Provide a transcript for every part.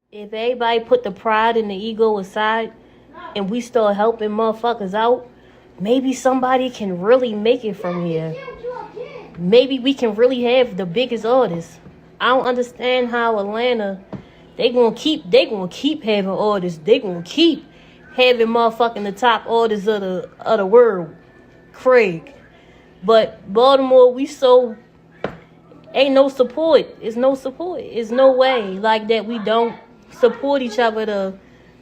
If everybody put the pride and the ego aside and we start helping motherfuckers out, maybe somebody can really make it from here. Maybe we can really have the biggest artists. I don't understand how Atlanta, they gonna keep having artists. They gonna keep having motherfucking the top artists of the world. Craig. But Baltimore, we so ain't no support. It's no support. It's no way like that we don't support each other to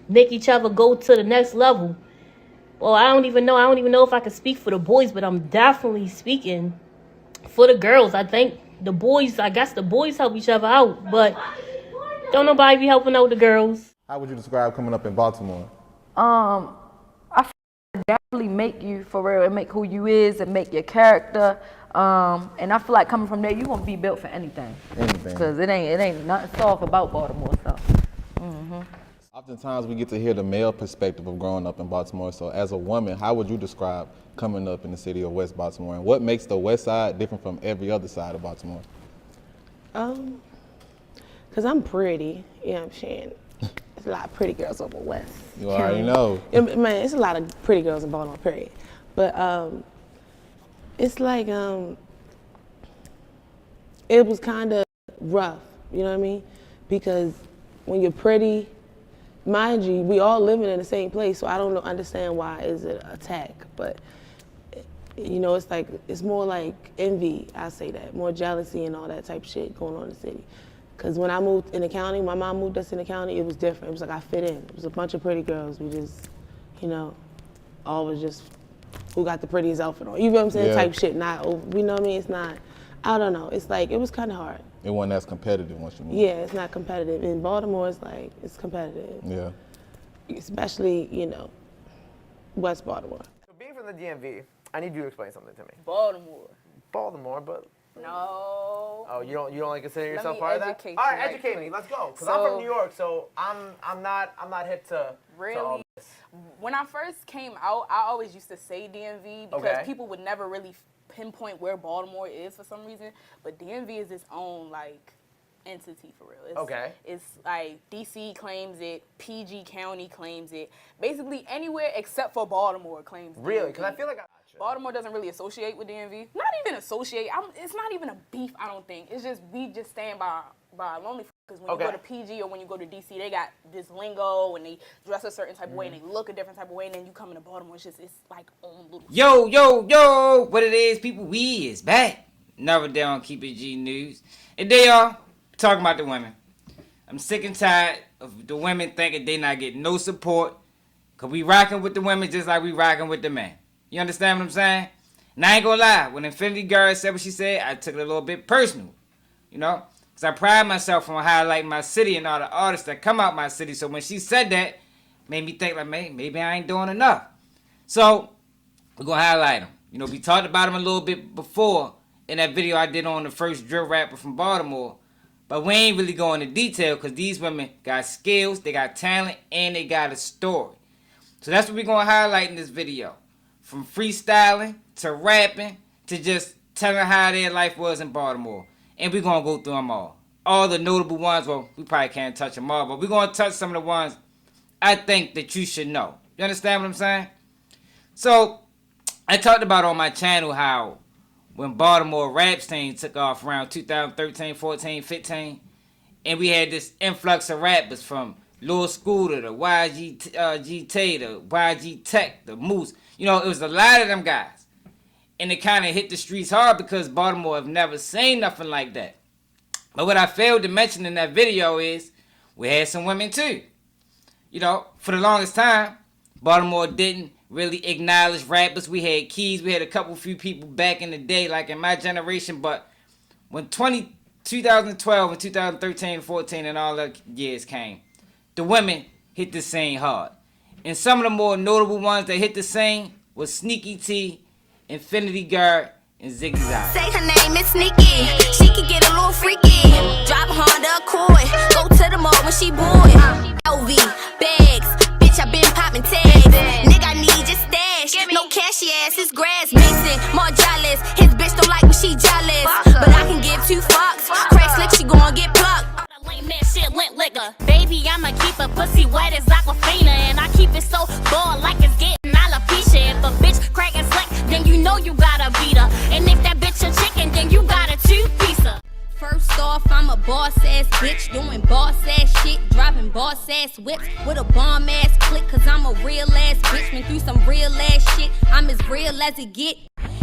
make each other go to the next level. Well, I don't even know if I can speak for the boys, but I'm definitely speaking for the girls. I think the boys help each other out, but don't nobody be helping out the girls. How would you describe coming up in Baltimore? I feel like it definitely make you for real and make who you is and make your character. And I feel like coming from there, you gonna be built for anything. Because it ain't nothing soft about Baltimore stuff. Oftentimes we get to hear the male perspective of growing up in Baltimore. So as a woman, how would you describe coming up in the city of West Baltimore? And what makes the West Side different from every other side of Baltimore? Because I'm pretty, you know what I'm saying? There's a lot of pretty girls over West. You already know. Man, it's a lot of pretty girls in Baltimore, period. But it's like, it was kind of rough, you know what I mean? Because when you're pretty, mind you, we all living in the same place, so I don't understand why is it an attack. But, you know, it's more like envy, I say that, more jealousy and all that type of shit going on in the city. Because when I moved in the county, my mom moved us in the county, it was different. It was like I fit in. It was a bunch of pretty girls. We just, you know, always just who got the prettiest outfit on. You know what I'm saying? Yeah. Type shit, not over, you know what I mean? It's not, I don't know. It's like, it was kind of hard. It wasn't as competitive once you moved. Yeah, it's not competitive. In Baltimore, it's like, it's competitive. Yeah. Especially, you know, West Baltimore. So being from the DMV, I need you to explain something to me. Baltimore, but no. oh, you don't like consider yourself me part of that? educate All right, you, educate like, me. Let's go. Cause so- I'm from New York, so I'm not hip to Really? to all this. When I first came out, I always used to say DMV because Okay. people would never really pinpoint where Baltimore is for some reason. But DMV is its own like entity for real. It's, Okay. It's like DC claims it, PG County claims it. Basically anywhere except for Baltimore claims Really? DMV. Because I feel like Baltimore doesn't really associate with DMV. Not even associate. It's not even a beef, I don't think. It's just we just stand by our lonely. Because when you go to PG or when you go to DC, they got this lingo and they dress a certain type of way and they look a different type of way. And then you come into Baltimore, it's like own little. Yo, what it is, people, we is back. Never down, keep it G News. And they are talking about the women. I'm sick and tired of the women thinking they not getting no support. Because we rocking with the women just like we rocking with the men. You understand what I'm saying? And I ain't gonna lie, when Infinity Girl said what she said, I took it a little bit personal. You know? Because I pride myself on highlighting my city and all the artists that come out my city. So when she said that, made me think like, maybe I ain't doing enough. So, we're gonna highlight them. You know, we talked about them a little bit before in that video I did on the first drill rapper from Baltimore. But we ain't really going into detail because these women got skills, they got talent, and they got a story. So that's what we're gonna highlight in this video. From freestyling, to rapping, to just telling how their life was in Baltimore. And we're going to go through them all. All the notable ones, well, we probably can't touch them all, but we're going to touch some of the ones I think that you should know. You understand what I'm saying? So, I talked about on my channel how when Baltimore rap scene took off around 2013, 14, 15, and we had this influx of rappers from Lil Scooter, the YG Tay, the YG Tech, the Moose. You know, it was a lot of them guys. And it kind of hit the streets hard because Baltimore have never seen nothing like that. But what I failed to mention in that video is we had some women too. You know, for the longest time, Baltimore didn't really acknowledge rappers. We had Keys. We had a few people back in the day, like in my generation. But when 2012 and 2013 and 14 and all that years came, the women hit the scene hard. And some of the more notable ones that hit the scene was Sneaky T, Infinity Guard, and Ziggy Zag. Say her name is Sneaky. She can get a little freaky. Drive a Honda Accord. Go to the mall when she bored. LV, bags. Bitch, I been popping tags. Nigga, I need your stash. No cashy ass, it's grass. Mason, more jealous. His bitch don't like when she jealous. But I can give two fucks. Crack slick, she gon' get plucked. All that lame man shit, lint liquor. Baby, I'ma keep a pussy wet as Aquafina. And I keep it so bold like it's getting alopecia. If a bitch cracking slack, then you know you gotta beat her. And if that bitch a chicken, then you gotta two-piece her. First off, I'm a boss-ass bitch, doing boss-ass shit, driving boss-ass whips with a bomb-ass click, cause I'm a real-ass bitch, been through some real-ass shit, I'm as real as it get.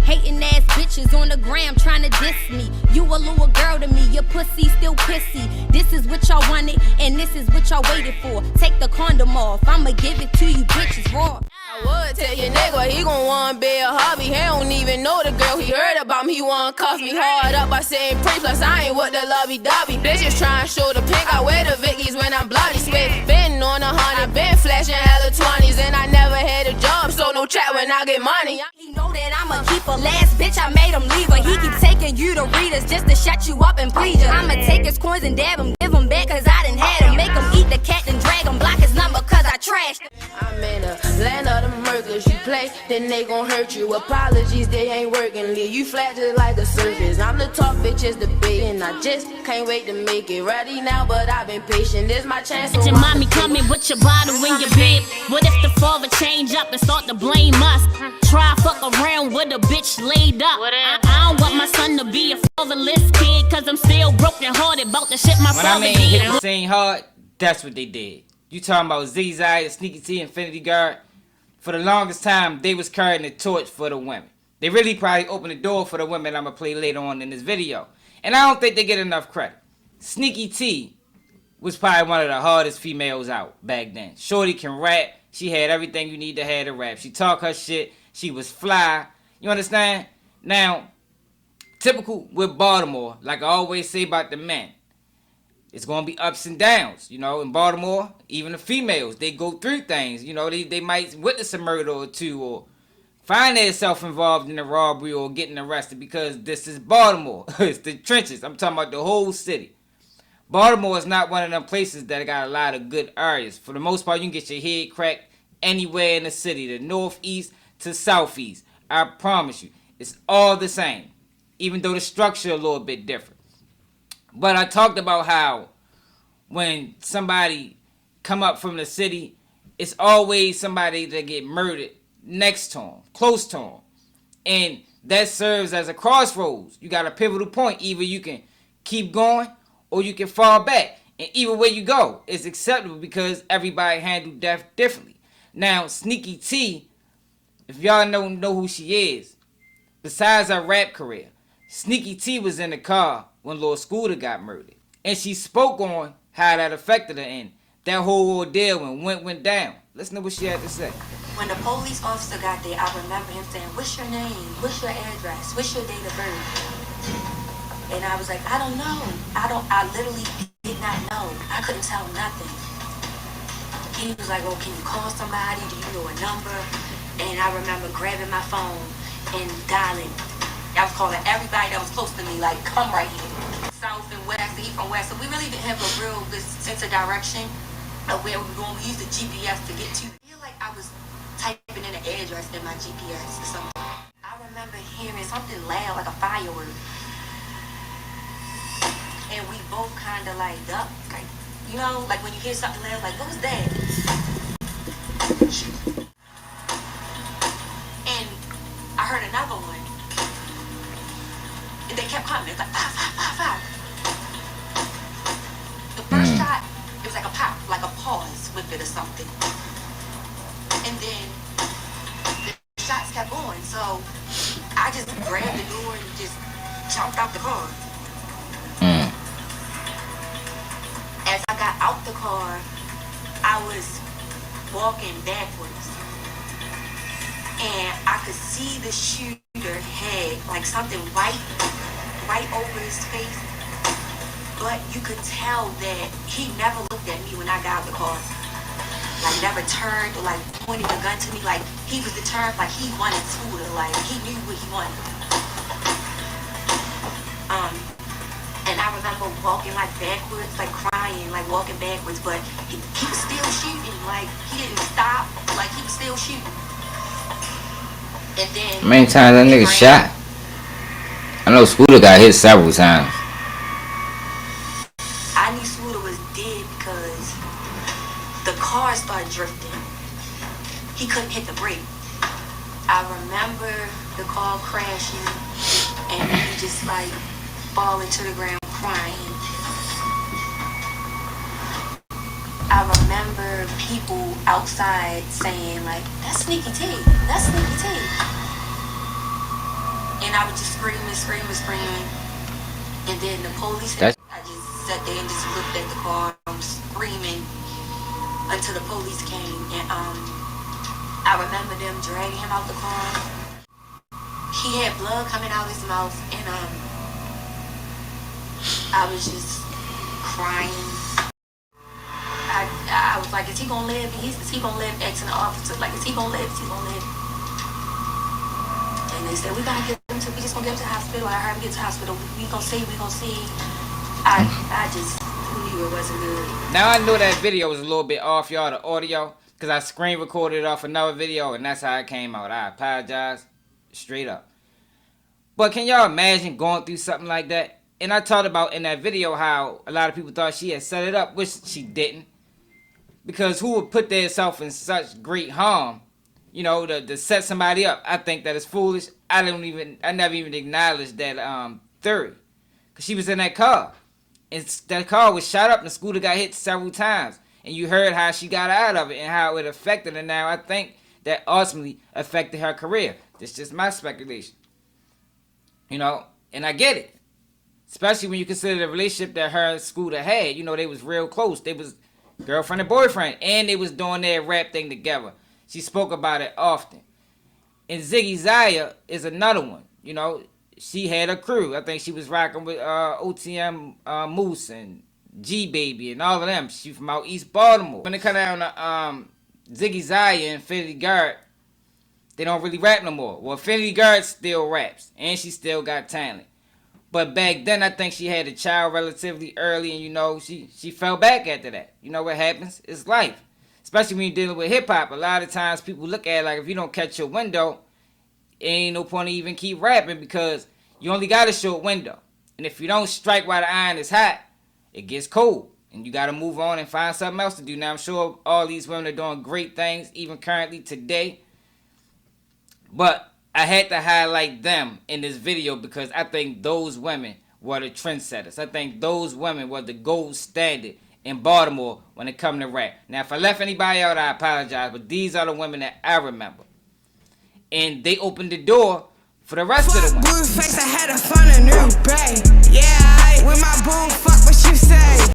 Hating ass bitches on the gram trying to diss me. You a little girl to me, your pussy still pissy. This is what y'all wanted, and this is what y'all waited for. Take the condom off, I'ma give it to you bitches raw. I would tell your nigga he gon' want be a hobby. He don't even know the girl he heard about me. He wanna cuff me hard up by saying pray. Plus I ain't with the lovey-dovey. Bitches trying to show the pink. I wear the Vickies when I'm bloody. Spit been on 100, been flashing hella 20s, and I never had a job, so no chat when I get money. He know that I'ma keep a last bitch, I made him leave her. He keep taking you to readers just to shut you up and please you. I'ma take his coins and dab him, give him back cause I done had him. Make him eat the cat and drag him, block his number cause I trashed him. I'm in a land of the murkers. You play, then they gon' hurt you. Apologies, they ain't working. Leave you flat just like a surface. I'm the top bitch, is the bait, and I just can't wait to make it. Ready now, but I've been patient. This my chance. Your mommy coming with your bottle in your bed. What if the father change up and start to blame us? Try fuck around with a bitch laid up. I don't want my son to be a fatherless kid, cause I'm still broken hearted about the shit my father did. Hit the same hard, that's what they did. You talking about ZZ, Sneaky T, Infinity Guard. For the longest time, they was carrying the torch for the women. They really probably opened the door for the women I'm going to play later on in this video. And I don't think they get enough credit. Sneaky T was probably one of the hardest females out back then. Shorty can rap. She had everything you need to have to rap. She talk her shit. She was fly. You understand? Now, typical with Baltimore, like I always say about the men, it's going to be ups and downs. You know, in Baltimore, even the females, they go through things. You know, they might witness a murder or two or find themselves involved in a robbery or getting arrested because this is Baltimore. It's the trenches. I'm talking about the whole city. Baltimore is not one of them places that got a lot of good areas. For the most part, you can get your head cracked anywhere in the city, the northeast to southeast. I promise you, it's all the same, even though the structure a little bit different. But I talked about how when somebody come up from the city, it's always somebody that get murdered next to them, close to them. And that serves as a crossroads. You got a pivotal point. Either you can keep going or you can fall back. And either way you go, it's acceptable because everybody handled death differently. Now, Sneaky T, if y'all know who she is, besides her rap career, Sneaky T was in the car when Lord Scooter got murdered. And she spoke on how that affected her and that whole ordeal when went down. Listen to what she had to say. When the police officer got there, I remember him saying, "What's your name? What's your address? What's your date of birth?" And I was like, "I don't know. I literally did not know. I couldn't tell nothing." He was like, "Oh, can you call somebody? Do you know a number?" And I remember grabbing my phone and dialing. I was calling everybody that was close to me, like, come right here. South and west, east and west. So we really didn't have a real good sense of direction of where we were going. We used the GPS to get to. I feel like I was typing in an address in my GPS or something. I remember hearing something loud, like a firework. And we both kind of like ducked, like, you know, like when you hear something loud, like, what was that? And I heard another one. And they kept coming. It was like, pop, pop, pop, pop. The first shot, it was like a pop, like a pause with it or something. And then the shots kept going. So I just grabbed the door and just jumped out the car. As I got out the car, I was walking backwards. And I could see the shooter had like something right over his face. But you could tell that he never looked at me when I got out the car. Like never turned or like pointed a gun to me. Like he was determined, like he wanted Scooter. Like he knew what he wanted. And I remember walking like backwards, like crying, like walking backwards. But he was still shooting. Like he didn't stop. Like he was still shooting. And then How many times that nigga shot? I know Scooter got hit several times. I knew Scooter was dead because the car started drifting. He couldn't hit the brake. I remember the car crashing and he just like falling to the ground crying. I remember people outside saying like, that's Sneaky T, that's Sneaky T. And I was just screaming. And then the police, I just sat there and just looked at the car, screaming until the police came. And I remember them dragging him out the car. He had blood coming out of his mouth, and I was just crying. I was like, is he gonna live? Is he gonna live? Asking the officer, like, is he gonna live? Is he gonna live? And they said, we just gonna get him to the hospital. I heard him get to the hospital. We gonna see. I just knew it wasn't good. Now I know that video was a little bit off, y'all, the audio, because I screen recorded it off another video, and that's how it came out. I apologize, straight up. But can y'all imagine going through something like that? And I talked about in that video how a lot of people thought she had set it up, which she didn't. Because who would put themselves in such great harm, you know, to set somebody up? I think that is foolish. I never even acknowledged that theory. Because she was in that car. And that car was shot up and the scooter got hit several times. And you heard how she got out of it and how it affected her. Now I think that ultimately affected her career. That's just my speculation. You know, and I get it. Especially when you consider the relationship that her and Scooter had. You know, they was real close. They was girlfriend and boyfriend. And they was doing their rap thing together. She spoke about it often. And Ziggy Zaya is another one. You know, she had a crew. I think she was rocking with OTM Moose and G-Baby and all of them. She from out East Baltimore. When it come down to Ziggy Zaya and Infinity Guard, they don't really rap no more. Well, Infinity Guard still raps. And she still got talent. But back then, I think she had a child relatively early, and you know, she fell back after that. You know what happens? It's life. Especially when you're dealing with hip-hop. A lot of times people look at it like if you don't catch your window, it ain't no point to even keep rapping because you only got a short window. And if you don't strike while the iron is hot, it gets cold. And you got to move on and find something else to do. Now, I'm sure all these women are doing great things, even currently today. But I had to highlight them in this video because I think those women were the trendsetters. I think those women were the gold standard in Baltimore when it come to rap. Now, if I left anybody out, I apologize, but these are the women that I remember. And they opened the door for the rest of the women. Blue face, I had to find a new babe. Yeah, with my boom, fuck what you say.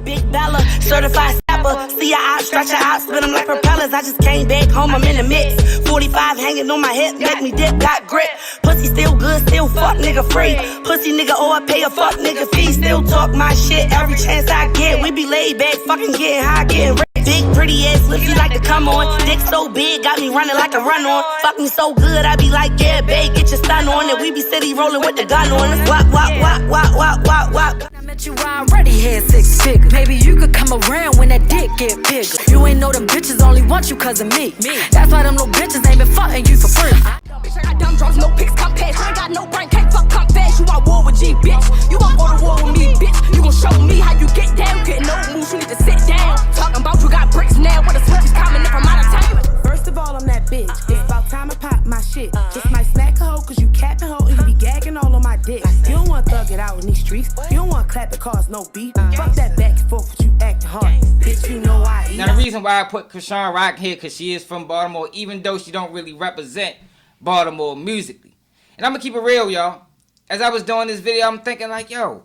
Big dollar, certified stopper. See her out, stretch her out, spin them like propellers. I just came back home, I'm in the mix. 45 hanging on my hip, make me dip, got grip. Pussy still good, still fuck nigga free. Pussy nigga, or I pay a fuck nigga fee. Still talk my shit every chance I get. We be laid back, fucking getting high, getting rich. Big pretty ass lips, you like to come on. Dick so big, got me running like a run on. Fuck me so good, I be like, yeah, babe, get your stun on. And we be steady rolling with the gun on. Wop, wop, wop, wop, wop, wop, wop. I met you, I already had 6 figures. Maybe you could come around when that dick get bigger. You ain't know them bitches only want you cause of me. That's why them little bitches ain't been fucking you for free. Bitch, I got dumb drugs, no pics, come past. I ain't got no brain, can't fuck, come fast. You at war with G, bitch. You gon' go to war with me, bitch. You gon' show me how you get down. Getting no moves, you need to sit down. Talking about you got bricks now. What the switch is coming if I'm out of town. First of all, I'm that bitch. It's about time I pop my shit. Just might smack a hoe cause you capping hoe and you be gagging all on my dick. You don't want to thug it out in these streets. You don't want to clap it cause no beef. Fuck that back and forth with you acting hard. Bitch, you know I eat. Now the reason why I put Chrisean Rock here cause she is from Baltimore, even though she don't really represent Baltimore musically. And I'm gonna keep it real, y'all. As I was doing this video, I'm thinking like, yo,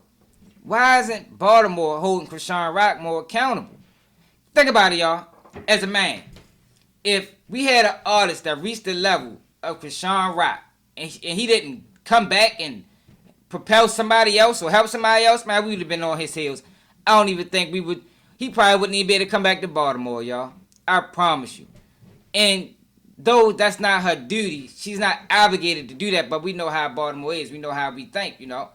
why isn't Baltimore holding Chrisean Rock more accountable? Think about it, y'all. As a man, if we had an artist that reached the level of Chrisean Rock and he didn't come back and propel somebody else or help somebody else, man, we would have been on his heels. I don't even think we would. He probably wouldn't even be able to come back to Baltimore, y'all. I promise you. And though that's not her duty, she's not obligated to do that, but we know how Baltimore is. We know how we think, you know.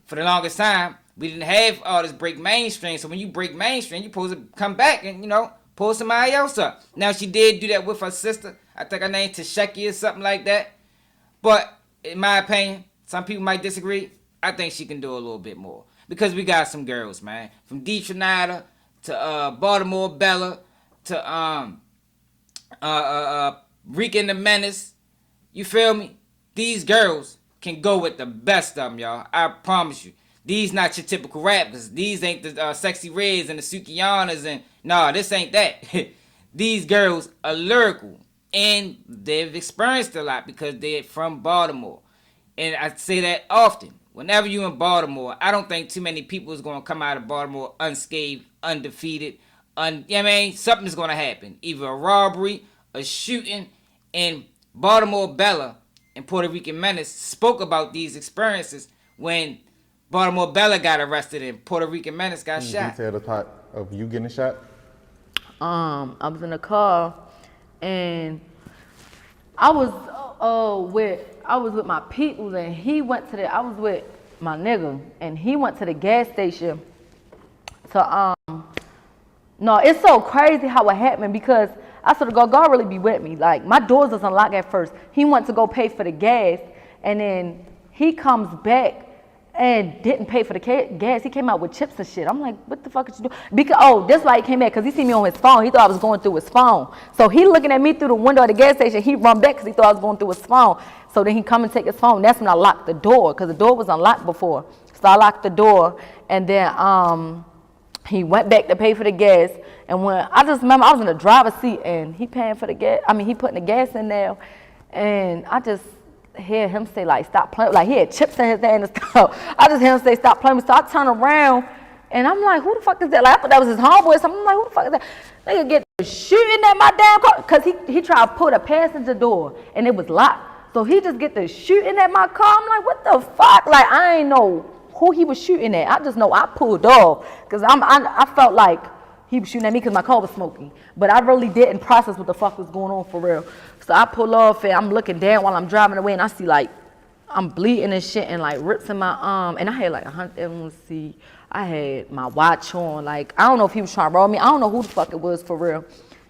For the longest time, we didn't have artists break mainstream, so when you break mainstream, you're supposed to come back and, you know, pull somebody else up. Now, she did do that with her sister. I think her name Tasheki or something like that. But, in my opinion, some people might disagree. I think she can do a little bit more. Because we got some girls, man. From Detroit to Baltimore Bella to Rika and the Menace. You feel me? These girls can go with the best of them, y'all. I promise you. These not your typical rappers. These ain't the Sexy Reds and the Sukianas and nah, this ain't that. These girls are lyrical and they've experienced a lot because they're from Baltimore. And I say that often. Whenever you in Baltimore, I don't think too many people is gonna come out of Baltimore unscathed, undefeated. You know what I mean? Something's gonna happen. Either a robbery, a shooting, and Baltimore Bella and Puerto Rican Menace spoke about these experiences when Baltimore Bella got arrested and Puerto Rican Menace got shot. Detail the part of you getting shot. I was in a car, and I was with my peoples, and he went to I was with my nigga, and he went to the gas station. So no, it's so crazy how it happened because I sort of go, God really be with me. Like my doors was unlocked at first. He went to go pay for the gas, and then he comes back and didn't pay for the gas. He came out with chips and shit. I'm like, what the fuck did you do? Because that's why he came back, because he seen me on his phone. He thought I was going through his phone. So he looking at me through the window of the gas station. He run back because he thought I was going through his phone. So then he come and take his phone. That's when I locked the door, because the door was unlocked before. So I locked the door, and then he went back to pay for the gas. And when I just remember I was in the driver's seat and he paying for the gas. I mean, he putting the gas in there, and I just hear him say like, stop playing. Like he had chips in his hand and stuff. I just hear him say, stop playing. So I turn around and I'm like, who the fuck is that? Like I thought that was his homeboy. So I'm like, who the fuck is that? Nigga get shooting at my damn car, because he tried to pull the passenger door and it was locked. So he just get the shooting at my car. I'm like, what the fuck? Like I ain't know who he was shooting at. I just know I pulled off because I felt like he was shooting at me because my car was smoking. But I really didn't process what the fuck was going on for real. So I pull off and I'm looking down while I'm driving away, and I see like I'm bleeding and shit and like rips in my arm. And I had like I had my watch on. Like I don't know if he was trying to rob me. I don't know who the fuck it was for real.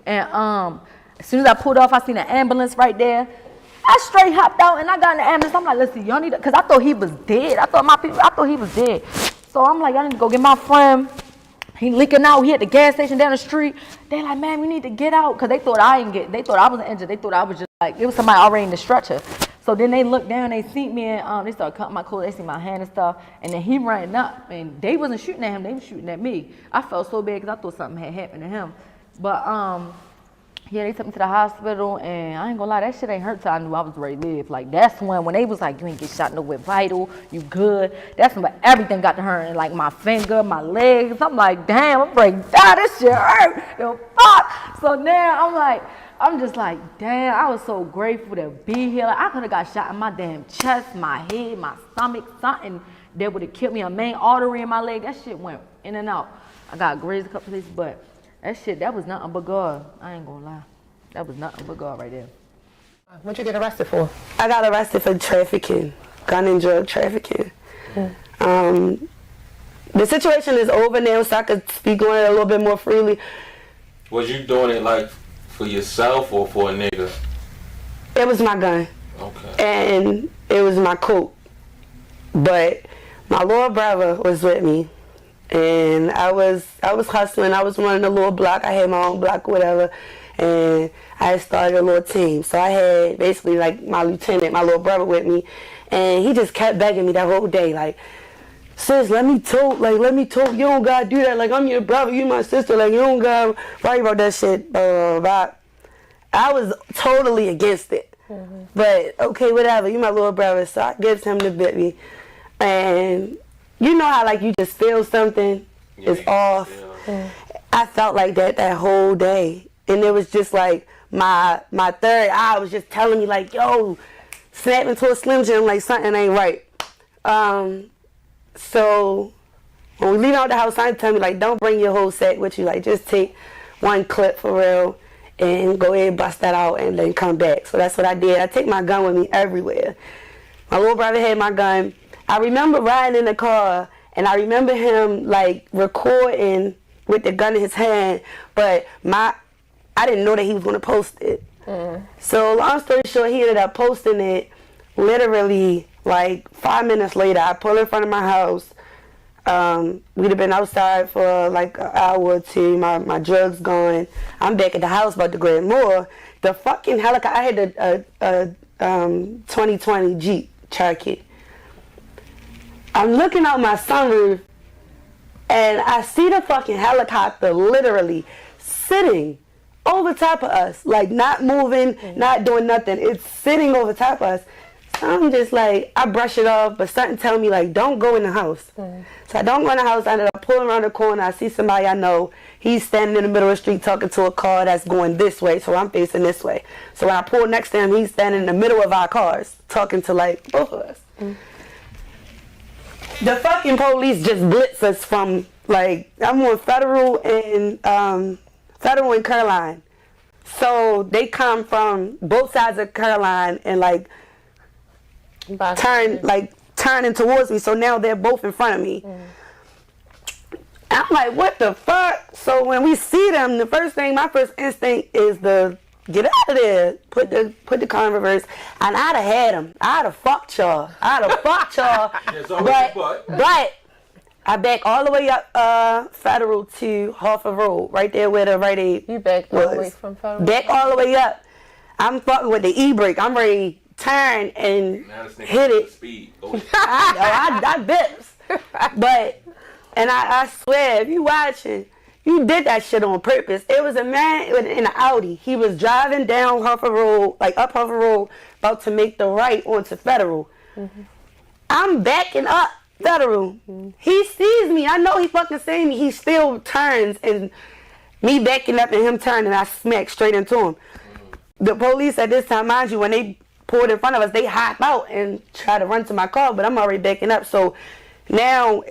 And as soon as I pulled off, I seen an ambulance right there. I straight hopped out and I got in the ambulance. I'm like, listen, y'all need to, because I thought he was dead. I thought he was dead. So I'm like, y'all need to go get my friend. He leaking out. He at the gas station down the street. They like, man, we need to get out, because they thought I wasn't injured. They thought I was just like, it was somebody already in the stretcher. So then they looked down, they seen me, and they started cutting my clothes. They see my hand and stuff. And then he ran up, and they wasn't shooting at him. They was shooting at me. I felt so bad because I thought something had happened to him. But yeah, they took me to the hospital, and I ain't gonna lie, that shit ain't hurt till I knew I was ready to live. Like that's when they was like, you ain't get shot nowhere vital, you good. That's when everything got to hurt, like my finger, my legs. I'm like, damn, I'm breaking down. This shit hurt. Yo, fuck. So now I'm just like, damn, I was so grateful to be here. Like I could have got shot in my damn chest, my head, my stomach, something that would have killed me. A main artery in my leg. That shit went in and out. I got grazed a couple places, but that was nothing but God. I ain't gonna lie. That was nothing but God right there. What'd you get arrested for? I got arrested for trafficking, gun and drug trafficking. The situation is over now, so I could speak on it a little bit more freely. Was you doing it like for yourself or for a nigga? It was my gun. Okay. And it was my coat. But my little brother was with me. And I was hustling. I was running a little block. I had my own block, whatever. And I had started a little team. So I had basically like my lieutenant, my little brother with me. And he just kept begging me that whole day, like, sis, let me tote. You don't gotta do that. Like, I'm your brother, you my sister. Like, you don't gotta worry about that shit. But I was totally against it. But okay, whatever. You my little brother. So I gives him the baby. And you know how like you just feel something is off. I felt like that whole day, and it was just like my third eye was just telling me like, yo, snap into a Slim Jim, like something ain't right. So when we leave out the house, I tell me like, don't bring your whole set with you, like just take one clip for real and go ahead and bust that out and then come back. So that's what I did. I take my gun with me everywhere. My little brother had my gun. I remember riding in the car, and I remember him like recording with the gun in his hand, but I didn't know that he was going to post it. So long story short, he ended up posting it literally like 5 minutes later. I pull in front of my house. We'd have been outside for like an hour or two. My drugs gone. I'm back at the house about to grab more. The fucking helicopter. I had a 2020 Jeep Cherokee. I'm looking out my sunroof, and I see the fucking helicopter literally sitting over top of us, like not moving, not doing nothing. It's sitting over top of us. So I'm just like, I brush it off, but something tell me like, don't go in the house. So I don't go in the house. I ended up pulling around the corner. I see somebody I know. He's standing in the middle of the street talking to a car that's going this way, so I'm facing this way. So when I pull next to him, he's standing in the middle of our cars talking to like both of us. The fucking police just blitz us from like, I'm on Federal and Caroline. So they come from both sides of Caroline and like turning towards me. So now they're both in front of me. I'm like, what the fuck? So when we see them, the first thing, my first instinct is to get out of there, put the car in reverse, and I'd have had them. I'd have fucked y'all. But I back all the way up Federal to Harford Road, right there where the Rite Aid You backed all the way from Federal? Back all the way up. I'm fucking with the e-brake. I'm ready to turn and hit it. Speed. I bips. But, and I swear, if you watching, you did that shit on purpose. It was a man in an Audi. He was driving down Harford Road, like up Harford Road, about to make the right onto Federal. I'm backing up Federal. He sees me. I know he fucking sees me. He still turns, and me backing up and him turning, I smack straight into him. The police at this time, mind you, when they pulled in front of us, they hop out and try to run to my car, but I'm already backing up. So now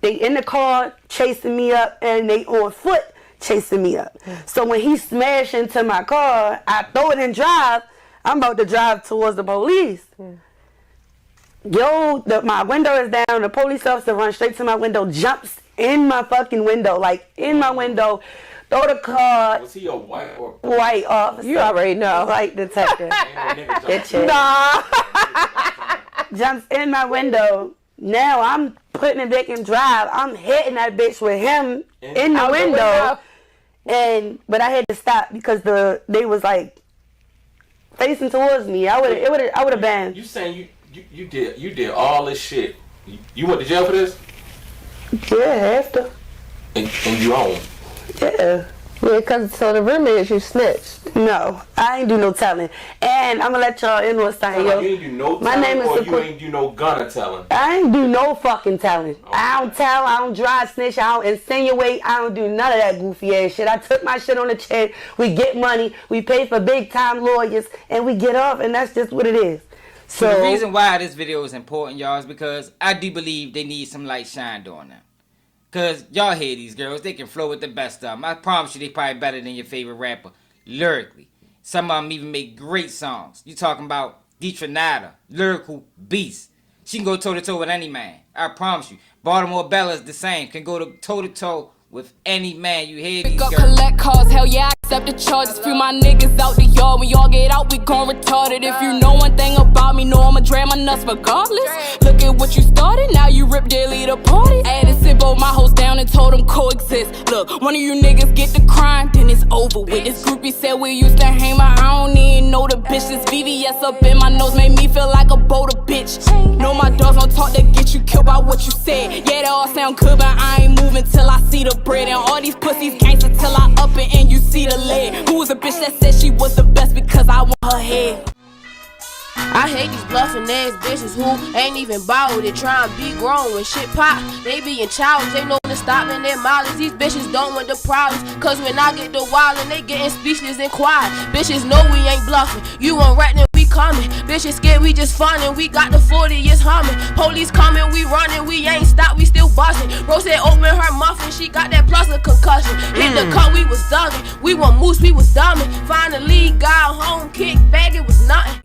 they in the car chasing me up, and they on foot chasing me up. So when he smashed into my car, I throw it and drive. I'm about to drive towards the police. My window is down. The police officer runs straight to my window, jumps in my fucking window, like in my window. Throw the car. Was he a white or white officer? You already know. White detective. Nah. Jumps in my window. Now I'm putting it back in drive. I'm hitting that bitch with him in the window. But I had to stop because they was like facing towards me. I would have been. You saying you did all this shit? You went to jail for this? Yeah, after. And you own? Yeah. Yeah, because so the rumor is you snitched. No, I ain't do no telling. And I'm going to let y'all in on something, yo. You ain't do no My telling, name is or you ain't do no gunna telling? I ain't do no fucking telling. Okay. I don't tell, I don't dry snitch, I don't insinuate, I don't do none of that goofy ass shit. I took my shit on the chin, we get money, we pay for big time lawyers, and we get off, and that's just what it is. So the reason why this video is important, y'all, is because I do believe they need some light shined on them. Because y'all hear these girls, they can flow with the best of them. I promise you they probably better than your favorite rapper, lyrically. Some of them even make great songs. You talking about Detronada, lyrical beast. She can go toe-to-toe with any man. I promise you. Baltimore Bella is the same. Can go toe-to-toe with any man. You hear these girls. Collect calls, hell yeah, I accept the charges. Free my niggas out the yard. When y'all get out, we gon' retarded. If you know one thing about me, know I'ma drag my nuts regardless. Look at what you started, now you rip daily the party. I had to sit both my hoes down and told them coexist. Look, one of you niggas get the crime, then it's over with. This groupie said we used to hang, but I don't even know the bitch. This VVS up in my nose made me feel like a boulder bitch. No, my dogs don't talk, they get you killed by what you said. Yeah, they all sound good, but I ain't moving till I see the bread. And all these pussies gangsta till I up it and you see the lead. Who was a bitch that said she was the best because I want her head? I hate these bluffing ass bitches who ain't even bothered. They try and be grown when shit pop. They be in childish, they know when to stop in their mileage. These bitches don't want the problems, cause when I get the wildin', they getting speechless and quiet. Bitches know we ain't bluffing, you on rat then we coming. Bitches scared we just funnin', we got the 40, it's humming. Police coming, we running, we ain't stopped, we still bustin'. Rose said open her muffin, she got that plus a concussion. Hit the cut, we was thuggin', we want moose, we was dumbin'. Finally got home, kick back, it was nothing.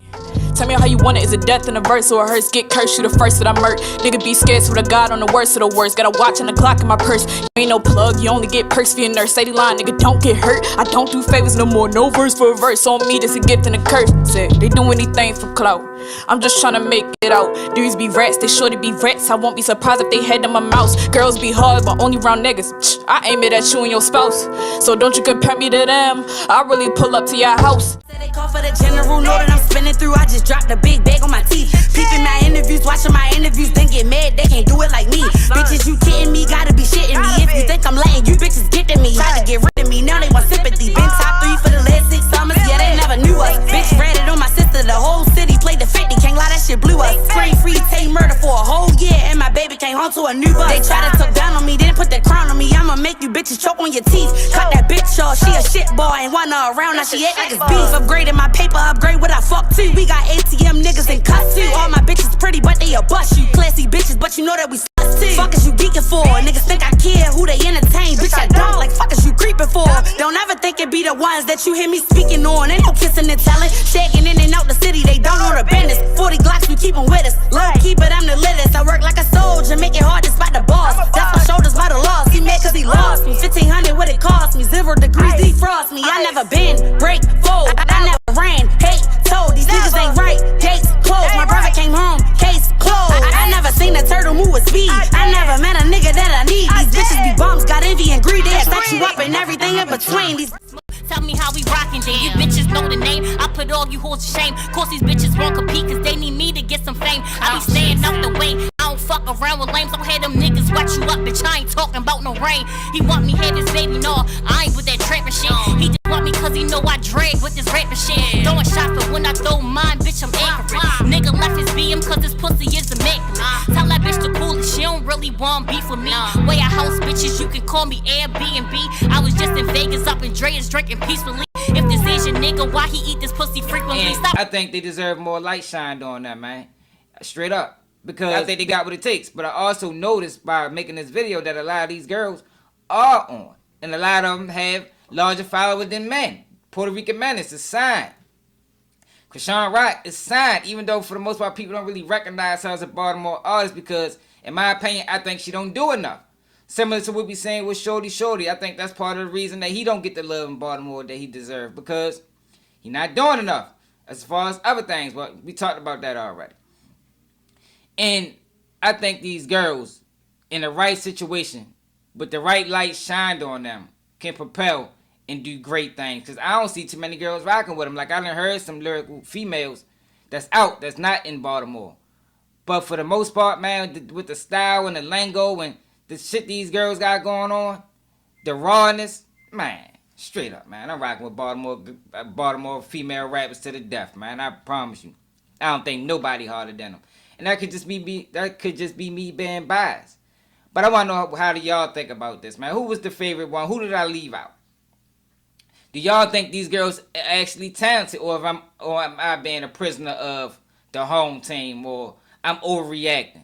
Tell me how you want it. Is it death in a verse or a hearse? Get cursed, you the first that I murk. Nigga be scared, so the God on the worst of the worst. Got a watch and a clock in my purse. You ain't no plug, you only get perks for your nurse. Say the line, nigga, don't get hurt. I don't do favors no more, no verse for a verse. On me, this a gift and a curse. Said they do anything for clout. I'm just tryna make it out. Dudes be rats, they sure to be rats. I won't be surprised if they head to my mouse. Girls be hard, but only round niggas. I aim it at you and your spouse. So don't you compare me to them. I really pull up to your house. They call for the general, know that I'm spinning through. I just dropped a big bag on my teeth. Peeping my interviews, watching my interviews, then get mad, they can't do it like me. Bitches, you kidding me, gotta be shitting me. If you think I'm letting you bitches get to me, tried to get rid of me, now they want sympathy. Been top 3 for the last 6 summers, yeah, they never knew us. Bitch ratted on my sister, the whole city played the 50. Can't lie, that shit blew us. Screen free, take murder for a whole year, and my baby came home to a new bus. They try to talk down on me, then put the crown on me. I'ma make you bitches choke on your teeth. Cut that bitch off, she a shit boy, ain't want her around, now she act like it's beef. Upgraded my paper, upgrade what I fuck to. We got ATM niggas and cuss too. All my bitches pretty, but they a bust you. Classy bitches, but you know that we sluts too. Fuck is you geeking for? Niggas think I care who they entertain. Bitch, I don't. Like fuck is you creeping for? Don't ever think it be the ones that you hear me speaking on. Ain't no kissing and telling. Shaking in and out the city, they don't know the business. 40 Glocks, we keep them with us. Low key, but I'm the littest. I work like a soldier, make it hard to spot the boss. That's my shoulders by the loss. He mad cause he lost me. 1500 what it cost me. 0 degrees defrost me. I never been break, fold. I never ran, hate, told. These niggas ain't right, gates closed. My brother came home, case closed. I never seen a turtle move with speed. I never met a nigga that I need. These bitches be bums, got envy and greed. They set you up and everything in between. These Tell me how we rockin' then. You bitches know the name. I put all you hoes to shame. Course these bitches won't compete cause they need me to get some fame. I be staying up the way. I don't fuck around with lames. Don't have them niggas wet you up, bitch. I ain't talking about no rain. He want me have his baby, no. I ain't with that trapping shit. He just want me cause he know I drag with this rapping shit. Throwing shots, but when I throw mine, bitch, I'm accurate. Nigga left his BM cause his pussy is immaculate. Tell that bitch the coolest. She don't really want beef with me. Way I house bitches, you can call me Airbnb. I was just in Vegas up in Dre's drinking peacefully. If this is your nigga, why he eat this pussy frequently? Stop. I think they deserve more light shined on them, man. Straight up. Because I think they got what it takes. But I also noticed by making this video that a lot of these girls are on. And a lot of them have larger followers than men. Puerto Rican Menace is signed. Chrisean Rock is signed. Even though for the most part people don't really recognize her as a Baltimore artist. Because in my opinion, I think she don't do enough. Similar to what we saying with Shorty. I think that's part of the reason that he don't get the love in Baltimore that he deserves. Because he not doing enough. As far as other things. But we talked about that already. And I think these girls, in the right situation, with the right light shined on them, can propel and do great things. Because I don't see too many girls rocking with them. Like, I done heard some lyrical females that's out, that's not in Baltimore. But for the most part, man, with the style and the lingo and the shit these girls got going on, the rawness, man, straight up, man. I'm rocking with Baltimore female rappers to the death, man. I promise you. I don't think nobody harder than them. And that could just be me being biased. But I want to know, how do y'all think about this, man? Who was the favorite one? Who did I leave out? Do y'all think these girls are actually talented, or am I being a prisoner of the home team, or I'm overreacting?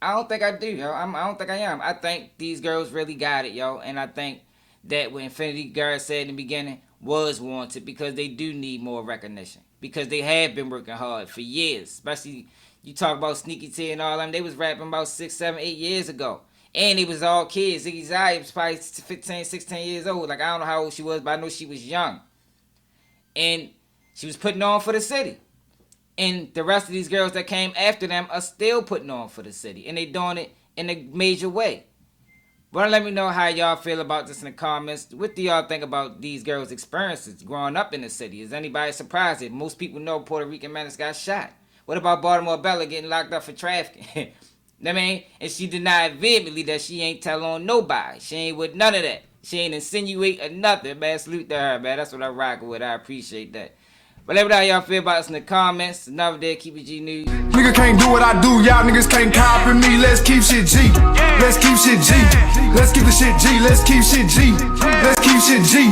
I don't think I do, yo. I don't think I am. I think these girls really got it, yo. And I think that what Infinity Guard said in the beginning was warranted, because they do need more recognition. Because they have been working hard for years, especially. You talk about Sneaky T and all them. They was rapping about 6, 7, 8 years ago. And they was all kids. Ziggy Zaya was probably 15, 16 years old. Like, I don't know how old she was, but I know she was young. And she was putting on for the city. And the rest of these girls that came after them are still putting on for the city. And they doing it in a major way. But let me know how y'all feel about this in the comments. What do y'all think about these girls' experiences growing up in the city? Is anybody surprised that most people know Puerto Rican Menace got shot? What about Baltimore Bella getting locked up for trafficking? I mean, and she denied vehemently that she ain't tell on nobody. She ain't with none of that. She ain't insinuate or nothing, man. Salute to her, man. That's what I rock with. I appreciate that. But let me know how y'all feel about us in the comments. Another day, keep it G News. Nigga can't do what I do. Y'all niggas can't copy me. Let's keep shit G. Let's keep shit G. Let's keep the shit G. Let's keep shit G. Let's keep shit G.